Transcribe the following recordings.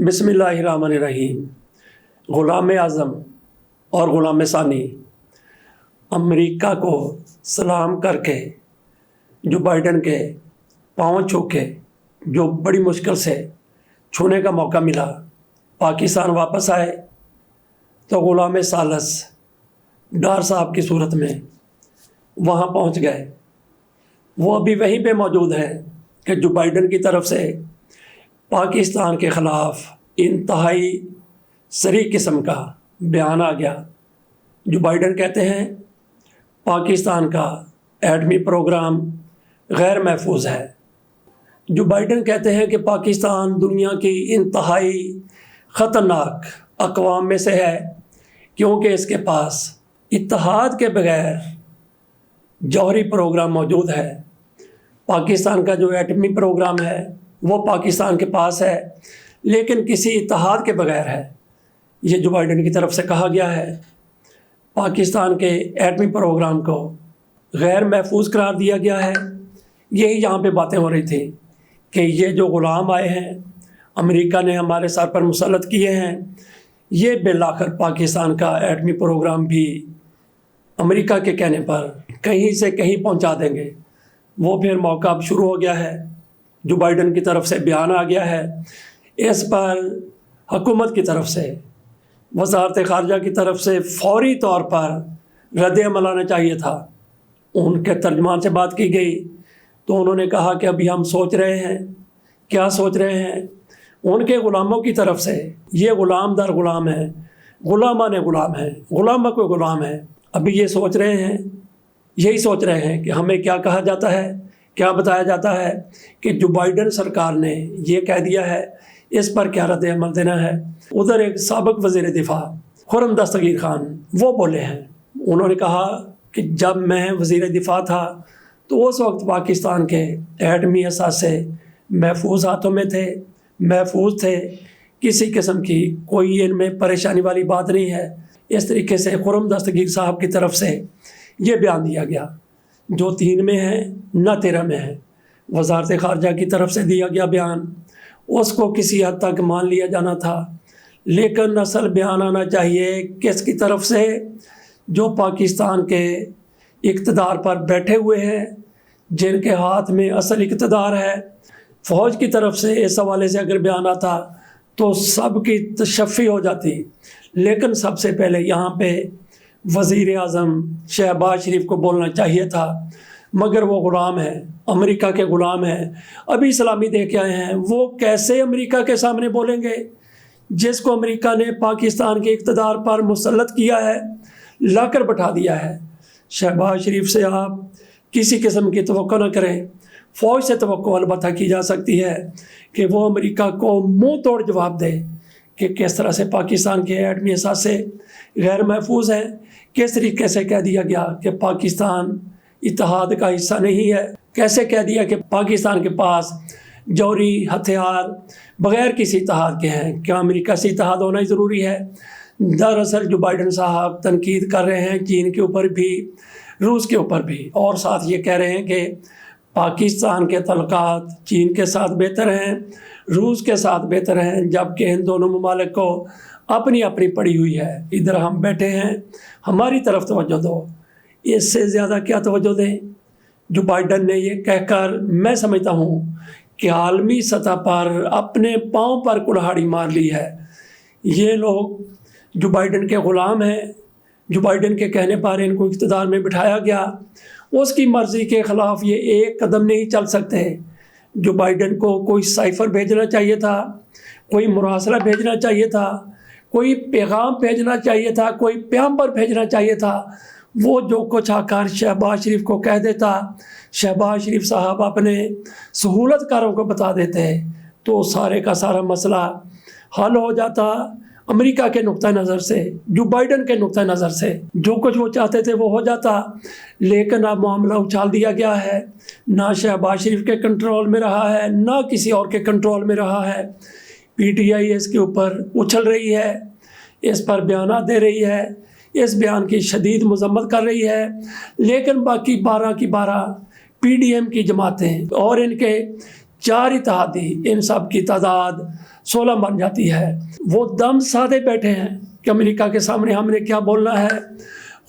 बिस्मिल्लाहिर्रहमानिर्रहीम। ग़ुलाम आज़म और ग़ुलाम सानी अमेरिका को सलाम करके जो बाइडन के पाँव छू के जो बड़ी मुश्किल से छूने का मौका मिला, पाकिस्तान वापस आए तो ग़ुलाम सालस डार साहब की सूरत में वहाँ पहुँच गए। वो अभी वहीं पे मौजूद है कि जो बाइडन की तरफ से पाकिस्तान के ख़िलाफ़ इंतहाई सरी किस्म का बयान आ गया। जो बाइडन कहते हैं पाकिस्तान का एटमी प्रोग्राम गैर महफूज है। जो बाइडन कहते हैं कि पाकिस्तान दुनिया की इंतहाई ख़तरनाक अक़वाम में से है, क्योंकि इसके पास इत्तेहाद के बगैर जौहरी प्रोग्राम मौजूद है। पाकिस्तान का जो एटमी प्रोग्राम है वो पाकिस्तान के पास है, लेकिन किसी इत्तेहाद के बगैर है। ये जो बाइडन की तरफ से कहा गया है, पाकिस्तान के एटमी प्रोग्राम को गैर महफूज करार दिया गया है। यही यहाँ पे बातें हो रही थी कि ये जो ग़ुलाम आए हैं अमेरिका ने हमारे सर पर मुसल्लत किए हैं, ये बिलाखिर पाकिस्तान का एटमी प्रोग्राम भी अमेरिका के कहने पर कहीं से कहीं पहुँचा देंगे। वो फिर मौका अब शुरू हो गया है। जो बाइडन की तरफ से बयान आ गया है, इस पर हुकूमत की तरफ से, वज़ारत ख़ारजा की तरफ से फ़ौरी तौर पर रद्द-ए-अमल आना चाहिए था। उनके तर्जुमान से बात की गई तो उन्होंने कहा कि अभी हम सोच रहे हैं। क्या सोच रहे हैं? उनके ग़ुलामों की तरफ से ये ग़ुलाम दर ग़ुलाम है, ग़ुलामा ने ग़ुलाम है, ग़ुलामा को ग़ुलाम है। अभी ये सोच रहे हैं, यही सोच रहे हैं कि हमें क्या कहा जाता है, क्या बताया जाता है कि जो बाइडन सरकार ने ये कह दिया है, इस पर क्या रद्द अमल देना है। उधर एक साबिक़ वज़ीर दिफ़ा खुर्रम दस्तगीर ख़ान वो बोले हैं, उन्होंने कहा कि जब मैं वज़ीर दिफ़ा था तो उस वक्त पाकिस्तान के एटमी असासे महफूज हाथों में थे, महफूज थे, किसी किस्म की कोई इनमें परेशानी वाली बात नहीं है। इस तरीके से खुर्रम दस्तगीर साहब की तरफ से ये बयान दिया गया, जो 3 में है न 13 में है। वज़ारत ख़ारजा की तरफ से दिया गया बयान उसको किसी हद तक मान लिया जाना था, लेकिन असल बयान आना चाहिए किसकी तरफ से? जो पाकिस्तान के इक़्तिदार पर बैठे हुए हैं, जिनके हाथ में असल इक़्तिदार है। फ़ौज की तरफ से इस हवाले से अगर बयान आता तो सब की तशफ़ी हो जाती, लेकिन सबसे पहले यहाँ पे वज़ीर आज़म शहबाज शरीफ को बोलना चाहिए था, मगर वो ग़ुलाम है, अमेरिका के ग़ुलाम हैं, अभी सलामी दे के आए हैं। वो कैसे अमेरिका के सामने बोलेंगे जिसको अमेरिका ने पाकिस्तान के इक़्तिदार पर मुसल्लत किया है, लाकर बैठा दिया है। शहबाज शरीफ से आप किसी किस्म की तवक्को न करें। फ़ौज से तवक्को अलबत्ता की जा सकती है कि वो अमेरिका को मुँह तोड़ जवाब दे कि किस तरह से पाकिस्तान के एटमी असासे गैर महफूज हैं, किस तरीके से कह दिया गया कि पाकिस्तान इत्तेहाद का हिस्सा नहीं है, कैसे कह दिया कि पाकिस्तान के पास जौहरी हथियार बग़ैर किसी इत्तेहाद के हैं। क्या अमेरिका से इत्तेहाद होना ही ज़रूरी है? दरअसल जो बाइडन साहब तनकीद कर रहे हैं चीन के ऊपर भी, रूस के ऊपर भी, और साथ ये कह रहे हैं कि पाकिस्तान के तल्क़ात चीन के साथ बेहतर हैं, रूस के साथ बेहतर हैं, जबकि इन दोनों ममालिक को अपनी अपनी पड़ी हुई है। इधर हम बैठे हैं, हमारी तरफ तवज्जो दो। इससे ज़्यादा क्या तवज्जो दें? जो बाइडन ने ये कहकर, मैं समझता हूँ कि आलमी सतह पर अपने पाँव पर कुल्हाड़ी मार ली है। ये लोग जो बाइडन के ग़ुलाम हैं, जो बाइडन के कहने पर इनको इक़्तिदार में बिठाया गया, उसकी मर्ज़ी के ख़िलाफ़ ये एक कदम नहीं चल सकते। जो बाइडन को कोई साइफ़र भेजना चाहिए था, कोई मुरासला भेजना चाहिए था, कोई पैगाम भेजना चाहिए था, कोई पैगंबर भेजना चाहिए था, वो जो कुछ आकर शहबाज शरीफ को कह देता, शहबाज शरीफ साहब अपने सहूलतकारों को बता देते, तो सारे का सारा मसला हल हो जाता। अमेरिका के नुक्ता नज़र से, जो बाइडन के नुक्ता नज़र से जो कुछ वो चाहते थे वो हो जाता, लेकिन अब मामला उछाल दिया गया है। ना शहबाज शरीफ के कंट्रोल में रहा है, ना किसी और के कंट्रोल में रहा है। PTI इसके ऊपर उछल रही है, इस पर बयान दे रही है, इस बयान की शदीद मजम्मत कर रही है, लेकिन बाकी 12 की 12 PDM की जमातें और इनके 4 اتحادی، ان سب کی تعداد 16 بن جاتی ہے۔ وہ دم سادے بیٹھے ہیں کہ امریکہ کے سامنے ہم نے کیا بولنا ہے۔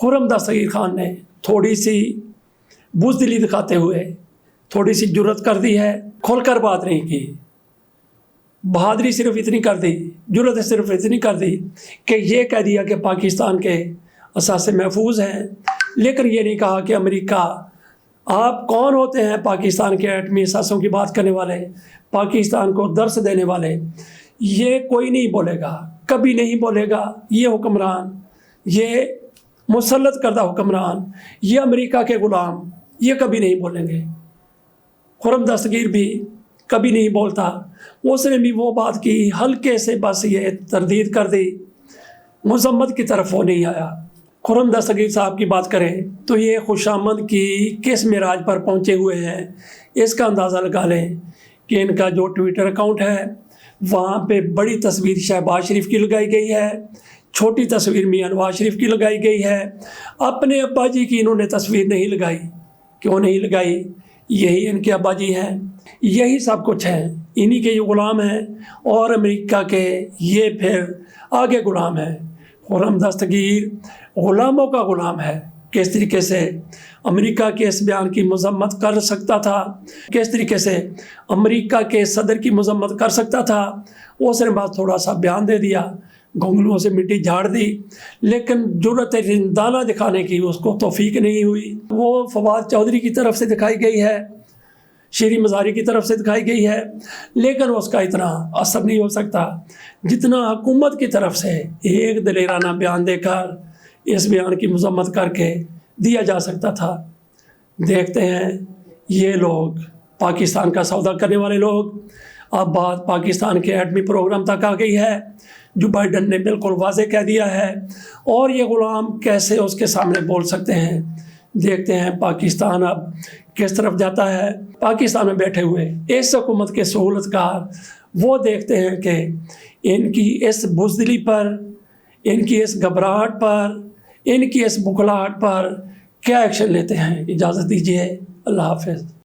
خرم دستگیر خان نے تھوڑی سی بزدلی دکھاتے ہوئے تھوڑی سی جرت کر دی ہے، کھول کر بات نہیں کی۔ بہادری صرف اتنی کر دی، جرت صرف اتنی کر دی کہ یہ کہہ دیا کہ پاکستان کے اثاثے محفوظ ہیں، لیکن یہ نہیں کہا کہ امریکہ آپ کون ہوتے ہیں پاکستان کے ایٹمی اثاثوں کی بات کرنے والے، پاکستان کو درس دینے والے۔ یہ کوئی نہیں بولے گا، کبھی نہیں بولے گا۔ یہ حکمران، یہ مسلط کردہ حکمران، یہ امریکہ کے غلام، یہ کبھی نہیں بولیں گے۔ خرم دستگیر بھی کبھی نہیں بولتا، اس نے بھی وہ بات کی، ہلکے سے بس یہ تردید کر دی، مذمت کی طرف وہ نہیں آیا۔ خرم دستگیر صاحب کی بات کریں تو یہ خوشامد کی کس معراج پر پہنچے ہوئے ہیں، اس کا اندازہ لگا لیں کہ ان کا جو ٹویٹر اکاؤنٹ ہے وہاں پہ بڑی تصویر شہباز شریف کی لگائی گئی ہے، چھوٹی تصویر میاں نواز شریف کی لگائی گئی ہے۔ اپنے ابا جی کی انہوں نے تصویر نہیں لگائی۔ کیوں نہیں لگائی؟ یہی ان کے ابا جی ہیں، یہی سب کچھ ہیں، انہی کے یہ غلام ہیں، اور امریکہ کے یہ پھر آگے غلام ہیں۔ خرم دستگیر غلاموں کا غلام ہے۔ کس طریقے سے امریکہ کے اس بیان کی مذمت کر سکتا تھا، کس طریقے سے امریکہ کے صدر کی مذمت کر سکتا تھا، اس نے بس تھوڑا سا بیان دے دیا، گھنگلوں سے مٹی جھاڑ دی، لیکن جرت رندانہ دکھانے کی اس کو توفیق نہیں ہوئی۔ وہ فواد چودھری کی طرف سے دکھائی گئی ہے، شیریں مزاری کی طرف سے دکھائی گئی ہے، لیکن اس کا اتنا اثر نہیں ہو سکتا جتنا حکومت کی طرف سے ایک دلیرانہ بیان دے کر اس بیان کی مذمت کر کے دیا جا سکتا تھا۔ دیکھتے ہیں یہ لوگ، پاکستان کا سودا کرنے والے لوگ، اب بات پاکستان کے ایٹمی پروگرام تک آ گئی ہے، جو بائیڈن نے بالکل واضح کہہ دیا ہے، اور یہ غلام کیسے اس کے سامنے بول سکتے ہیں۔ دیکھتے ہیں پاکستان اب کس طرف جاتا ہے۔ پاکستان میں بیٹھے ہوئے اس حکومت کے سہولت کار وہ دیکھتے ہیں کہ ان کی اس بزدلی پر، ان کی اس گھبراہٹ پر، ان کی اس بخلاہٹ پر کیا ایکشن لیتے ہیں۔ اجازت دیجیے، اللہ حافظ۔